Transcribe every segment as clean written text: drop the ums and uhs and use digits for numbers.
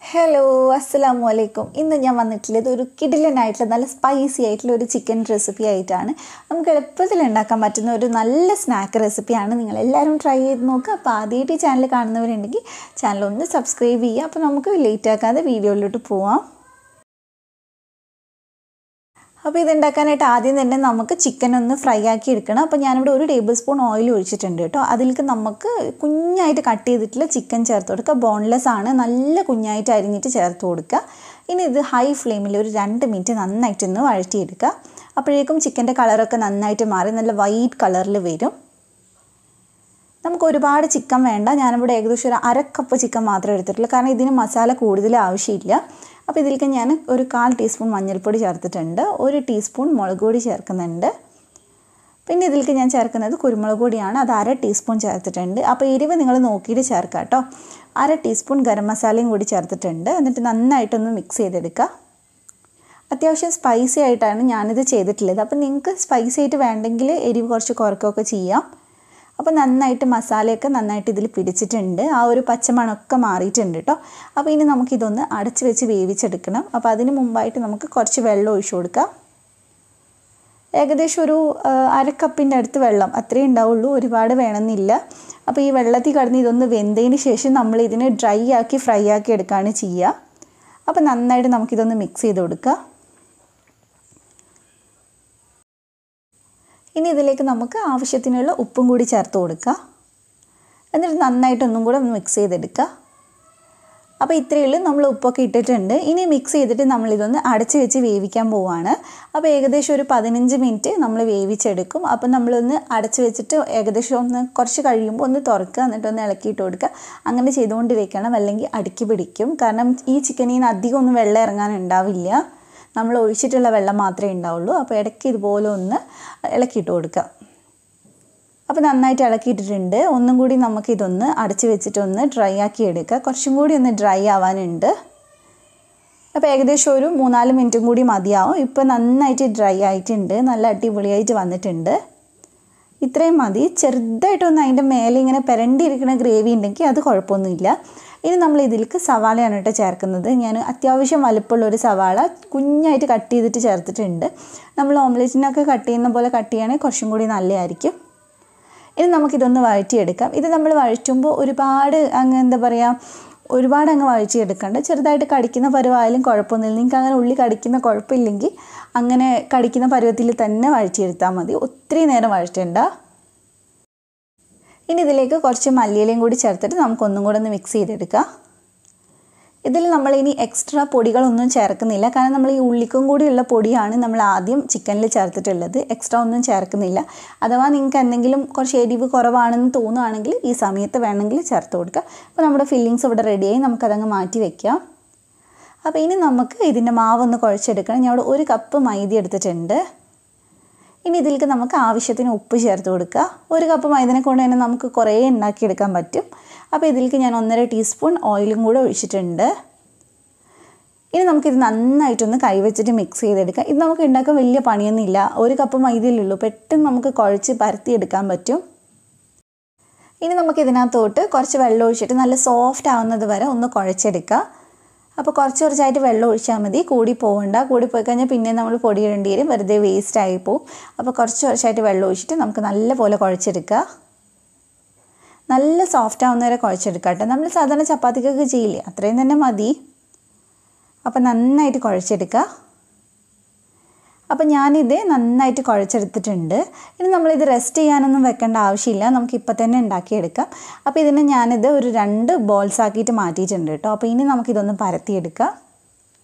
Hello അസ്സലാമു അലൈക്കും. ഇന്ന് ഞാൻ വന്നിട്ടുള്ളത് ഒരു കിടിലനായിട്ടുള്ള നല്ല സ്പൈസി ആയിട്ടുള്ള ഒരു ചിക്കൻ റെസിപ്പി ആയിട്ടാണ്. നമുക്ക് എളുപ്പത്തിൽ ഉണ്ടാക്കാൻ പറ്റുന്ന ഒരു നല്ല സ്നാക്ക് റെസിപ്പിയാണ്. നിങ്ങളെല്ലാവരും ട്രൈ ചെയ്ത് നോക്കുക. അപ്പോൾ ആദ്യമായിട്ട് ഈ ചാനൽ കാണുന്നവരുണ്ടെങ്കിൽ ചാനൽ ഒന്ന് സബ്സ്ക്രൈബ് ചെയ്യുക. അപ്പോൾ നമുക്ക് ലേറ്റ് ആക്കാതെ വീഡിയോയിലോട്ട് പോവാം. അപ്പോൾ ഇതുണ്ടാക്കാനായിട്ട് ആദ്യം തന്നെ നമുക്ക് ചിക്കൻ ഒന്ന് ഫ്രൈ ആക്കി എടുക്കണം. അപ്പോൾ ഞാനിവിടെ 1 ടേബിൾ സ്പൂൺ ഓയിൽ ഒഴിച്ചിട്ടുണ്ട് കേട്ടോ. അതിലേക്ക് നമുക്ക് കുഞ്ഞായിട്ട് കട്ട് ചെയ്തിട്ടുള്ള ചിക്കൻ ചേർത്ത് കൊടുക്കുക. ബോൺലെസ് ആണ്, നല്ല കുഞ്ഞായിട്ട് അരിഞ്ഞിട്ട് ചേർത്ത് കൊടുക്കുക. ഇനി ഇത് ഹൈ ഫ്ലെയിമിൽ ഒരു 2 മിനിറ്റ് നന്നായിട്ടൊന്ന് വഴറ്റിയെടുക്കുക. അപ്പോഴേക്കും ചിക്കൻ്റെ കളറൊക്കെ നന്നായിട്ട് മാറി നല്ല വൈറ്റ് കളറിൽ വരും. നമുക്ക് ഒരുപാട് ചിക്കൻ വേണ്ട. ഞാനിവിടെ ഏകദേശം ഒരു 1/2 കപ്പ് ചിക്കൻ മാത്രമേ എടുത്തിട്ടുള്ളൂ, കാരണം ഇതിന് മസാല കൂടുതൽ ആവശ്യമില്ല. അപ്പോൾ ഇതിലേക്ക് ഞാൻ ഒരു 1/4 ടീസ്പൂൺ മഞ്ഞൾപ്പൊടി ചേർത്തിട്ടുണ്ട്, 1 ടീസ്പൂൺ മുളക് പൊടി ചേർക്കുന്നുണ്ട്. പിന്നെ ഇതിലേക്ക് ഞാൻ ചേർക്കുന്നത് കുരുമുളക് പൊടിയാണ്, അത് 1/2 ടീസ്പൂൺ ചേർത്തിട്ടുണ്ട്. അപ്പോൾ എരിവ് നിങ്ങൾ നോക്കിയിട്ട് ചേർക്കുക കേട്ടോ. 1/2 ടീസ്പൂൺ ഗരം മസാലയും കൂടി ചേർത്തിട്ടുണ്ട്. എന്നിട്ട് നന്നായിട്ടൊന്ന് മിക്സ് ചെയ്തെടുക്കുക. അത്യാവശ്യം സ്പൈസി ആയിട്ടാണ് ഞാനിത് ചെയ്തിട്ടുള്ളത്. അപ്പോൾ നിങ്ങൾക്ക് സ്പൈസി ആയിട്ട് വേണ്ടെങ്കിൽ എരിവ് കുറച്ച് കുറയ്ക്കുകയൊക്കെ ചെയ്യാം. അപ്പോൾ നന്നായിട്ട് മസാലയൊക്കെ നന്നായിട്ട് ഇതിൽ പിടിച്ചിട്ടുണ്ട്, ആ ഒരു പച്ചമണമൊക്കെ മാറിയിട്ടുണ്ട് കേട്ടോ. അപ്പോൾ ഇനി നമുക്കിതൊന്ന് അടച്ച് വെച്ച് വേവിച്ചെടുക്കണം. അപ്പോൾ അതിന് മുമ്പായിട്ട് നമുക്ക് കുറച്ച് വെള്ളം ഒഴിച്ചു കൊടുക്കാം. ഏകദേശം ഒരു 1/2 കപ്പിൻ്റെ അടുത്ത് വെള്ളം അത്രയേ ഉണ്ടാവുള്ളൂ, ഒരുപാട് വേണമെന്നില്ല. അപ്പോൾ ഈ വെള്ളത്തിൽ കിടന്ന് ഇതൊന്ന് വെന്തതിന് ശേഷം നമ്മൾ ഇതിനെ ഡ്രൈ ആക്കി ഫ്രൈ ആക്കി എടുക്കുകയാണ് ചെയ്യുക. അപ്പോൾ നന്നായിട്ട് നമുക്കിതൊന്ന് മിക്സ് ചെയ്ത് കൊടുക്കുക. ഇനി ഇതിലേക്ക് നമുക്ക് ആവശ്യത്തിനുള്ള ഉപ്പും കൂടി ചേർത്ത് കൊടുക്കുക. എന്നിട്ട് നന്നായിട്ടൊന്നും കൂടെ മിക്സ് ചെയ്തെടുക്കുക. അപ്പോൾ ഇത്രയേ ഉള്ളൂ, നമ്മൾ ഉപ്പൊക്കെ ഇട്ടിട്ടുണ്ട്. ഇനി മിക്സ് ചെയ്തിട്ട് നമ്മളിതൊന്ന് അടച്ച് വെച്ച് വേവിക്കാൻ പോവുകയാണ്. അപ്പോൾ ഏകദേശം ഒരു 15 മിനിറ്റ് നമ്മൾ വേവിച്ചെടുക്കും. അപ്പോൾ നമ്മളൊന്ന് അടച്ച് വെച്ചിട്ട് ഏകദേശം ഒന്ന് കുറച്ച് കഴിയുമ്പോൾ ഒന്ന് തുറക്കുക, എന്നിട്ടൊന്ന് ഇളക്കിയിട്ട് കൊടുക്കുക. അങ്ങനെ ചെയ്തുകൊണ്ടിരിക്കണം, അല്ലെങ്കിൽ അടുക്കി പിടിക്കും. കാരണം ഈ ചിക്കനിൽ നിന്ന് അധികം ഒന്നും വെള്ളം ഇറങ്ങാനുണ്ടാവില്ല, നമ്മൾ ഒഴിച്ചിട്ടുള്ള വെള്ളം മാത്രമേ ഉണ്ടാവുള്ളൂ. അപ്പോൾ ഇടയ്ക്ക് ഇതുപോലെ ഒന്ന് ഇളക്കിയിട്ട് കൊടുക്കുക. അപ്പോൾ നന്നായിട്ട് ഇളക്കിയിട്ടിട്ടുണ്ട്. ഒന്നും കൂടി നമുക്കിതൊന്ന് അടച്ച് വെച്ചിട്ടൊന്ന് ഡ്രൈ ആക്കി എടുക്കുക. കുറച്ചും കൂടി ഒന്ന് ഡ്രൈ ആവാനുണ്ട്. അപ്പോൾ ഏകദേശം ഒരു 3-4 മിനിറ്റും കൂടി മതിയാവും. ഇപ്പോൾ നന്നായിട്ട് ഡ്രൈ ആയിട്ടുണ്ട്, നല്ല അടിപൊളിയായിട്ട് വന്നിട്ടുണ്ട്. ഇത്രയും മതി. ചെറുതായിട്ടൊന്ന് അതിൻ്റെ മേലെ ഇങ്ങനെ പെരണ്ടിയിരിക്കുന്ന ഗ്രേവി ഉണ്ടെങ്കിൽ അത് കുഴപ്പമൊന്നുമില്ല. ഇനി നമ്മൾ ഇതിലേക്ക് സവാളയാണ് കേട്ടോ ചേർക്കുന്നത്. ഞാൻ അത്യാവശ്യം വലുപ്പമുള്ളൊരു സവാള കുഞ്ഞായിട്ട് കട്ട് ചെയ്തിട്ട് ചേർത്തിട്ടുണ്ട്. നമ്മൾ ഓംലെറ്റിനൊക്കെ കട്ട് ചെയ്യുന്ന പോലെ കട്ട് ചെയ്യുകയാണെങ്കിൽ കുറച്ചും കൂടി നല്ലതായിരിക്കും. ഇനി നമുക്കിതൊന്ന് വഴറ്റിയെടുക്കാം. ഇത് നമ്മൾ വഴറ്റുമ്പോൾ ഒരുപാട് ഒരുപാട് വഴറ്റിയെടുക്കണ്ട. ചെറുതായിട്ട് കടിക്കുന്ന പരുവായാലും കുഴപ്പമൊന്നുമില്ല. നിങ്ങൾക്ക് അങ്ങനെ ഉള്ളി കടിക്കുന്ന കുഴപ്പമില്ലെങ്കിൽ അങ്ങനെ കടിക്കുന്ന പരുവത്തിൽ തന്നെ വഴറ്റിയെടുത്താൽ മതി, ഒത്തിരി നേരം വഴറ്റേണ്ട. ഇനി ഇതിലേക്ക് കുറച്ച് മല്ലിയിലയും കൂടി ചേർത്തിട്ട് നമുക്കൊന്നും കൂടെ ഒന്ന് മിക്സ് ചെയ്തെടുക്കാം. ഇതിൽ നമ്മളിനി എക്സ്ട്രാ പൊടികളൊന്നും ചേർക്കുന്നില്ല, കാരണം നമ്മൾ ഈ ഉള്ളിക്കും കൂടിയുള്ള പൊടിയാണ് നമ്മൾ ആദ്യം ചിക്കനിൽ ചേർത്തിട്ടുള്ളത്. എക്സ്ട്രാ ഒന്നും ചേർക്കുന്നില്ല. അഥവാ നിങ്ങൾക്ക് എന്തെങ്കിലും കുറച്ച് എരിവ് കുറവാണെന്ന് തോന്നുകയാണെങ്കിൽ ഈ സമയത്ത് വേണമെങ്കിൽ ചേർത്ത് കൊടുക്കുക. അപ്പോൾ നമ്മുടെ ഫില്ലിങ്സ് ഇവിടെ റെഡിയായി, നമുക്കതങ്ങ് മാറ്റി വയ്ക്കാം. അപ്പോൾ ഇനി നമുക്ക് ഇതിൻ്റെ മാവൊന്ന് കുഴച്ചെടുക്കണം. ഞാൻ ഇവിടെ 1 കപ്പ് മൈദ എടുത്തിട്ടുണ്ട്. ഇനി ഇതിലേക്ക് നമുക്ക് ആവശ്യത്തിന് ഉപ്പ് ചേർത്ത് കൊടുക്കുക. 1 കപ്പ് മൈദനെ കൊണ്ട് തന്നെ നമുക്ക് കുറേ ഉണ്ടാക്കിയെടുക്കാൻ പറ്റും. അപ്പോൾ ഇതിലേക്ക് ഞാൻ 1.5 ടീസ്പൂൺ ഓയിലും കൂടെ ഒഴിച്ചിട്ടുണ്ട്. ഇനി നമുക്കിത് നന്നായിട്ടൊന്ന് കൈവച്ചിട്ട് മിക്സ് ചെയ്തെടുക്കാം. ഇത് നമുക്ക് ഉണ്ടാക്കാൻ വലിയ പണിയൊന്നുമില്ല, 1 കപ്പ് മൈദയിലുള്ളൂ, പെട്ടെന്ന് നമുക്ക് കുഴച്ച് പരത്തിയെടുക്കാൻ പറ്റും. ഇനി നമുക്കിതിനകത്തോട്ട് കുറച്ച് വെള്ളം ഒഴിച്ചിട്ട് നല്ല സോഫ്റ്റ് ആവുന്നത് വരെ ഒന്ന് കുഴച്ചെടുക്കുക. അപ്പോൾ കുറച്ചായിട്ട് വെള്ളം ഒഴിച്ചാൽ മതി, കൂടി പോകണ്ട. കൂടി പോയി കഴിഞ്ഞാൽ പിന്നെ നമ്മൾ പൊടി ഇടേണ്ടി വരും, വെറുതെ വേസ്റ്റ് ആയി പോവും. അപ്പോൾ കുറച്ചായിട്ട് വെള്ളം ഒഴിച്ചിട്ട് നമുക്ക് നല്ലപോലെ കുഴച്ചെടുക്കുക. നല്ല സോഫ്റ്റ് ആവുന്നവരെ കുഴച്ചെടുക്കുക കേട്ടോ. നമ്മൾ സാധാരണ ചപ്പാത്തിക്കൊക്കെ ചെയ്യില്ലേ, അത്രയും തന്നെ മതി. അപ്പോൾ നന്നായിട്ട് കുഴച്ചെടുക്കുക. അപ്പോൾ ഞാനിത് നന്നായിട്ട് കുഴച്ചെടുത്തിട്ടുണ്ട്. ഇനി നമ്മളിത് റെസ്റ്റ് ചെയ്യാനൊന്നും വെക്കേണ്ട ആവശ്യമില്ല, നമുക്കിപ്പോൾ തന്നെ ഉണ്ടാക്കിയെടുക്കാം. അപ്പോൾ ഇതിനെ ഞാനിത് ഒരു 2 ബോൾസ് ആക്കിയിട്ട് മാറ്റിയിട്ടുണ്ട് കേട്ടോ. അപ്പോൾ ഇനി നമുക്കിതൊന്ന് പരത്തിയെടുക്കാം.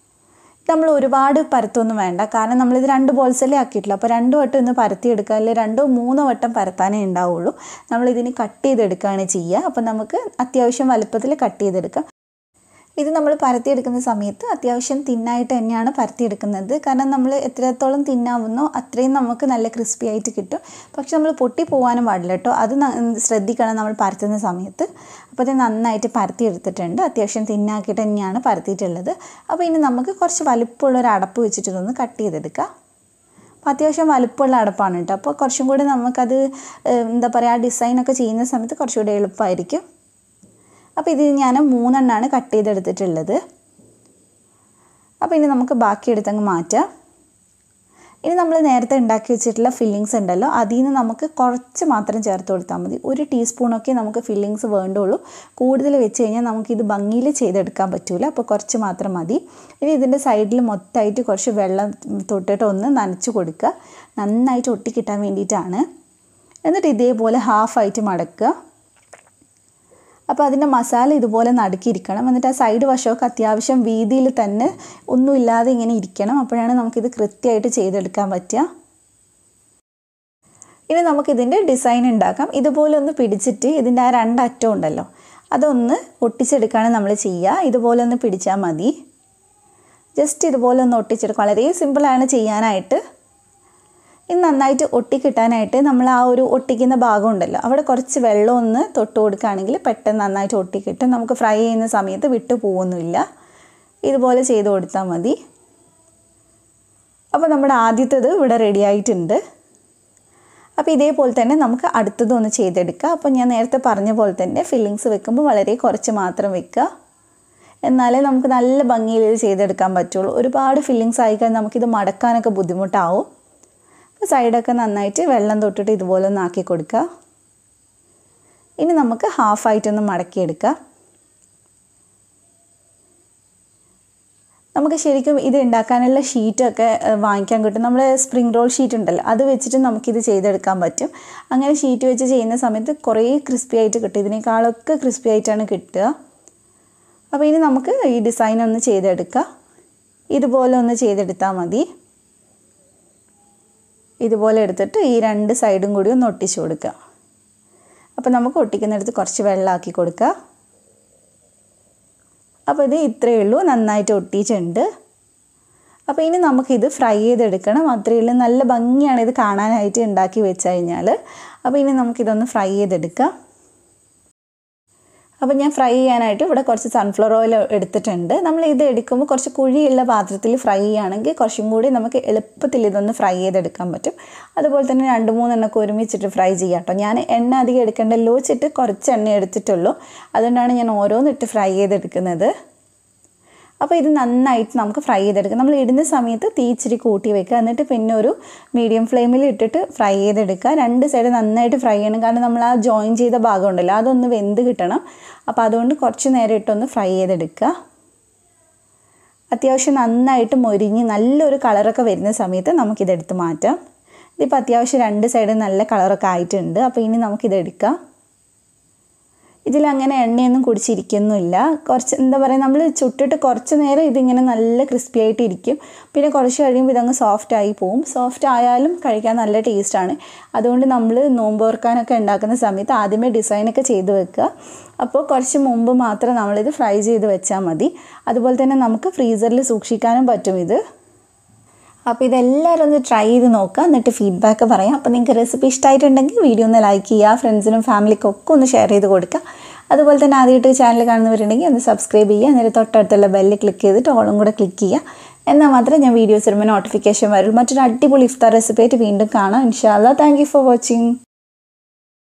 നമ്മൾ ഒരുപാട് പരത്തൊന്നും വേണ്ട, കാരണം നമ്മളിത് 2 ബോൾസല്ലേ ആക്കിയിട്ടുള്ളൂ. അപ്പോൾ 2 വട്ടം ഒന്ന് പരത്തിയെടുക്കുക, അല്ലെങ്കിൽ 2-3 വട്ടം പരത്താനേ ഉണ്ടാവുള്ളൂ. നമ്മളിതിന് കട്ട് ചെയ്തെടുക്കുകയാണ് ചെയ്യുക. അപ്പോൾ നമുക്ക് അത്യാവശ്യം വലുപ്പത്തിൽ കട്ട് ചെയ്തെടുക്കാം. ഇത് നമ്മൾ പരത്തിയെടുക്കുന്ന സമയത്ത് അത്യാവശ്യം തിന്നായിട്ട് തന്നെയാണ് പരത്തിയെടുക്കുന്നത്, കാരണം നമ്മൾ എത്രത്തോളം തിന്നാവുന്നോ അത്രയും നമുക്ക് നല്ല ക്രിസ്പി ആയിട്ട് കിട്ടും. പക്ഷെ നമ്മൾ പൊട്ടി പോകാനും പാടില്ല കേട്ടോ, അത് ശ്രദ്ധിക്കണം നമ്മൾ പരത്തുന്ന സമയത്ത്. അപ്പോൾ ഇത് നന്നായിട്ട് പരത്തിയെടുത്തിട്ടുണ്ട്, അത്യാവശ്യം തിന്നാക്കിയിട്ട് തന്നെയാണ് പരത്തിയിട്ടുള്ളത്. അപ്പോൾ ഇനി നമുക്ക് കുറച്ച് വലുപ്പമുള്ളൊരു അടപ്പ് വെച്ചിട്ട് ഇതൊന്ന് കട്ട് ചെയ്തെടുക്കാം. അപ്പോൾ അത്യാവശ്യം വലുപ്പമുള്ള അടപ്പാണ് കേട്ടോ. അപ്പോൾ കുറച്ചും കൂടി നമുക്കത് ഡിസൈനൊക്കെ ചെയ്യുന്ന സമയത്ത് കുറച്ചുകൂടി എളുപ്പമായിരിക്കും. അപ്പോൾ ഇത് ഞാൻ 3 എണ്ണമാണ് കട്ട് ചെയ്തെടുത്തിട്ടുള്ളത്. അപ്പോൾ ഇനി നമുക്ക് ബാക്കി എടുത്തങ്ങ് മാറ്റാം. ഇനി നമ്മൾ നേരത്തെ ഉണ്ടാക്കി വെച്ചിട്ടുള്ള ഫില്ലിങ്സ് ഉണ്ടല്ലോ, അതിൽ നിന്ന് നമുക്ക് കുറച്ച് മാത്രം ചേർത്ത് കൊടുത്താൽ മതി. 1 ടീസ്പൂണൊക്കെ നമുക്ക് ഫില്ലിങ്സ് വേണ്ടുള്ളൂ. കൂടുതൽ വെച്ച് കഴിഞ്ഞാൽ നമുക്കിത് ഭംഗിയിൽ ചെയ്തെടുക്കാൻ പറ്റില്ല. അപ്പോൾ കുറച്ച് മാത്രം മതി. ഇനി ഇതിൻ്റെ സൈഡിൽ മൊത്തമായിട്ട് കുറച്ച് വെള്ളം തൊട്ടിട്ട് ഒന്ന് നനച്ച് കൊടുക്കുക. നന്നായിട്ട് ഒട്ടിക്കിട്ടാൻ വേണ്ടിയിട്ടാണ്. എന്നിട്ട് ഇതേപോലെ ഹാഫായിട്ട് മടക്കുക. അപ്പോൾ അതിൻ്റെ മസാല ഇതുപോലെ നടുക്കിയിരിക്കണം. എന്നിട്ട് ആ സൈഡ് വശമൊക്കെ അത്യാവശ്യം വീതിയിൽ തന്നെ ഒന്നുമില്ലാതെ ഇങ്ങനെ ഇരിക്കണം. അപ്പോഴാണ് നമുക്കിത് കൃത്യമായിട്ട് ചെയ്തെടുക്കാൻ പറ്റുക. ഇനി നമുക്കിതിൻ്റെ ഡിസൈൻ ഉണ്ടാക്കാം. ഇതുപോലെ ഒന്ന് പിടിച്ചിട്ട് ഇതിൻ്റെ ആ 2 അറ്റം ഉണ്ടല്ലോ, അതൊന്ന് ഒട്ടിച്ചെടുക്കുകയാണ് നമ്മൾ ചെയ്യുക. ഇതുപോലെ ഒന്ന് പിടിച്ചാൽ മതി. ജസ്റ്റ് ഇതുപോലെ ഒന്ന് ഒട്ടിച്ചെടുക്കുക. വളരെ സിമ്പിളാണ് ചെയ്യാനായിട്ട്. ഇത് നന്നായിട്ട് ഒട്ടിക്കിട്ടാനായിട്ട് നമ്മൾ ആ ഒരു ഒട്ടിക്കുന്ന ഭാഗം ഉണ്ടല്ലോ, അവിടെ കുറച്ച് വെള്ളം ഒന്ന് തൊട്ട് കൊടുക്കുകയാണെങ്കിൽ പെട്ടെന്ന് നന്നായിട്ട് ഒട്ടിക്കിട്ടും. നമുക്ക് ഫ്രൈ ചെയ്യുന്ന സമയത്ത് വിട്ടു പോകുന്നില്ല. ഇതുപോലെ ചെയ്ത് കൊടുത്താൽ മതി. അപ്പോൾ നമ്മുടെ ആദ്യത്തേത് ഇവിടെ റെഡി ആയിട്ടുണ്ട്. അപ്പോൾ ഇതേപോലെ തന്നെ നമുക്ക് അടുത്തതൊന്ന് ചെയ്തെടുക്കാം. അപ്പോൾ ഞാൻ നേരത്തെ പറഞ്ഞ പോലെ തന്നെ ഫില്ലിങ്സ് വെക്കുമ്പോൾ വളരെ കുറച്ച് മാത്രം വെക്കുക. എന്നാലേ നമുക്ക് നല്ല ഭംഗിയിൽ ചെയ്തെടുക്കാൻ പറ്റുള്ളൂ. ഒരുപാട് ഫില്ലിങ്സ് ആയിക്കഴിഞ്ഞാൽ നമുക്കിത് മടക്കാനൊക്കെ ബുദ്ധിമുട്ടാവും. സൈഡൊക്കെ നന്നായിട്ട് വെള്ളം തൊട്ടിട്ട് ഇതുപോലെ ഒന്ന് ആക്കി കൊടുക്കുക. ഇനി നമുക്ക് ഹാഫായിട്ടൊന്ന് മടക്കിയെടുക്കാം. നമുക്ക് ശരിക്കും ഇത് ഉണ്ടാക്കാനുള്ള ഷീറ്റൊക്കെ വാങ്ങിക്കാൻ കിട്ടും. നമ്മുടെ സ്പ്രിംഗ് റോൾ ഷീറ്റ് ഉണ്ടല്ലോ, അത് വെച്ചിട്ട് നമുക്കിത് ചെയ്തെടുക്കാൻ പറ്റും. അങ്ങനെ ഷീറ്റ് വെച്ച് ചെയ്യുന്ന സമയത്ത് കുറേ ക്രിസ്പി ആയിട്ട് കിട്ടും. ഇതിനേക്കാളൊക്കെ ക്രിസ്പി ആയിട്ടാണ് കിട്ടുക. അപ്പോൾ ഇനി നമുക്ക് ഈ ഡിസൈൻ ഒന്ന് ചെയ്തെടുക്കാം. ഇതുപോലെ ഒന്ന് ചെയ്തെടുത്താൽ മതി. ഇതുപോലെ എടുത്തിട്ട് ഈ 2 സൈഡും കൂടി ഒന്ന് ഒട്ടിച്ചു കൊടുക്കുക. അപ്പോൾ നമുക്ക് ഒട്ടിക്കുന്നിടത്ത് കുറച്ച് വെള്ളമാക്കി കൊടുക്കുക. അപ്പോൾ ഇത് ഇത്രയേ ഉള്ളൂ. നന്നായിട്ട് ഒട്ടിച്ചിട്ടുണ്ട്. അപ്പോൾ ഇനി നമുക്കിത് ഫ്രൈ ചെയ്തെടുക്കണം. അത്രയേ ഉള്ളൂ. നല്ല ഭംഗിയാണ് ഇത് കാണാനായിട്ട് ഉണ്ടാക്കി വെച്ച് കഴിഞ്ഞാൽ. അപ്പോൾ ഇനി നമുക്കിതൊന്ന് ഫ്രൈ ചെയ്തെടുക്കാം. അപ്പോൾ ഞാൻ ഫ്രൈ ചെയ്യാനായിട്ട് ഇവിടെ കുറച്ച് സൺഫ്ലവർ ഓയിൽ എടുത്തിട്ടുണ്ട്. നമ്മൾ ഇത് എടുക്കുമ്പോൾ കുറച്ച് കുഴിയുള്ള പാത്രത്തിൽ ഫ്രൈ ചെയ്യുകയാണെങ്കിൽ കുറച്ചും കൂടി നമുക്ക് എളുപ്പത്തിൽ ഇതൊന്ന് ഫ്രൈ ചെയ്തെടുക്കാൻ പറ്റും. അതുപോലെ തന്നെ 2-3 എണ്ണമൊക്കെ ഒരുമിച്ചിട്ട് ഫ്രൈ ചെയ്യാം കേട്ടോ. ഞാൻ എണ്ണ അധികം എടുക്കേണ്ടല്ലോ വെച്ചിട്ട് കുറച്ച് എണ്ണ എടുത്തിട്ടുള്ളൂ. അതുകൊണ്ടാണ് ഞാൻ ഓരോന്നിട്ട് ഫ്രൈ ചെയ്തെടുക്കുന്നത്. അപ്പോൾ ഇത് നന്നായിട്ട് നമുക്ക് ഫ്രൈ ചെയ്തെടുക്കാം. നമ്മൾ ഇടുന്ന സമയത്ത് തീ ഇച്ചിരി കൂട്ടി വെക്കുക. എന്നിട്ട് പിന്നെ ഒരു മീഡിയം ഫ്ലെയിമിൽ ഇട്ടിട്ട് ഫ്രൈ ചെയ്തെടുക്കുക. 2 സൈഡ് നന്നായിട്ട് ഫ്രൈ ചെയ്യണം. കാരണം നമ്മൾ ആ ജോയിൻ ചെയ്ത ഭാഗം ഉണ്ടല്ലോ, അതൊന്ന് വെന്ത് കിട്ടണം. അപ്പോൾ അതുകൊണ്ട് കുറച്ച് നേരം ഇട്ടൊന്ന് ഫ്രൈ ചെയ്തെടുക്കുക. അത്യാവശ്യം നന്നായിട്ട് മൊരിഞ്ഞ് നല്ലൊരു കളറൊക്കെ വരുന്ന സമയത്ത് നമുക്കിതെടുത്ത് മാറ്റാം. ഇതിപ്പോൾ അത്യാവശ്യം 2 സൈഡ് നല്ല കളറൊക്കെ ആയിട്ടുണ്ട്. അപ്പോൾ ഇനി നമുക്കിതെടുക്കാം. ഇതിലങ്ങനെ എണ്ണയൊന്നും കുടിച്ചിരിക്കുന്നില്ല. കുറച്ച് എന്താ പറയുക, നമ്മൾ ചുട്ടിട്ട് കുറച്ച് നേരം ഇതിങ്ങനെ നല്ല ക്രിസ്പി ആയിട്ട് ഇരിക്കും. പിന്നെ കുറച്ച് കഴിയുമ്പോൾ ഇതങ്ങ് സോഫ്റ്റ് ആയി പോവും. സോഫ്റ്റ് ആയാലും കഴിക്കാൻ നല്ല ടേസ്റ്റാണ്. അതുകൊണ്ട് നമ്മൾ നോമ്പ് തുറക്കാനൊക്കെ ഉണ്ടാക്കുന്ന സമയത്ത് ആദ്യമേ ഡിസൈനൊക്കെ ചെയ്ത് വെക്കുക. അപ്പോൾ കുറച്ച് മുമ്പ് മാത്രം നമ്മളിത് ഫ്രൈ ചെയ്ത് വെച്ചാൽ മതി. അതുപോലെ തന്നെ നമുക്ക് ഫ്രീസറിൽ സൂക്ഷിക്കാനും പറ്റും ഇത്. അപ്പോൾ ഇതെല്ലാവരും ഒന്ന് ട്രൈ ചെയ്ത് നോക്കുക. എന്നിട്ട് ഫീഡ്ബാക്ക് പറയാം. അപ്പോൾ നിങ്ങൾക്ക് റെസിപ്പി ഇഷ്ടമായിട്ടുണ്ടെങ്കിൽ വീഡിയോ ഒന്ന് ലൈക്ക് ചെയ്യുക. ഫ്രണ്ട്സിനും ഫാമിലിക്കും ഒക്കെ ഒന്ന് ഷെയർ ചെയ്ത് കൊടുക്കുക. അതുപോലെ തന്നെ ആദ്യമായിട്ട് ചാനൽ കാണുന്നവരുണ്ടെങ്കിൽ ഒന്ന് സബ്സ്ക്രൈബ് ചെയ്യുക. എന്നിട്ട് തൊട്ടടുത്തുള്ള ബെല്ല് ക്ലിക്ക് ചെയ്തിട്ട് ഓളും കൂടെ ക്ലിക്ക് ചെയ്യുക. എന്നാൽ മാത്രമേ ഞാൻ വീഡിയോസ് വരുമ്പോൾ നോട്ടിഫിക്കേഷൻ വരുള്ളൂ. മറ്റൊരു അടിപൊളി ഇഫ്താർ റെസിപ്പി ആയിട്ട് വീണ്ടും കാണാം ഇൻഷാ അല്ലാഹ്. Thank you for watching.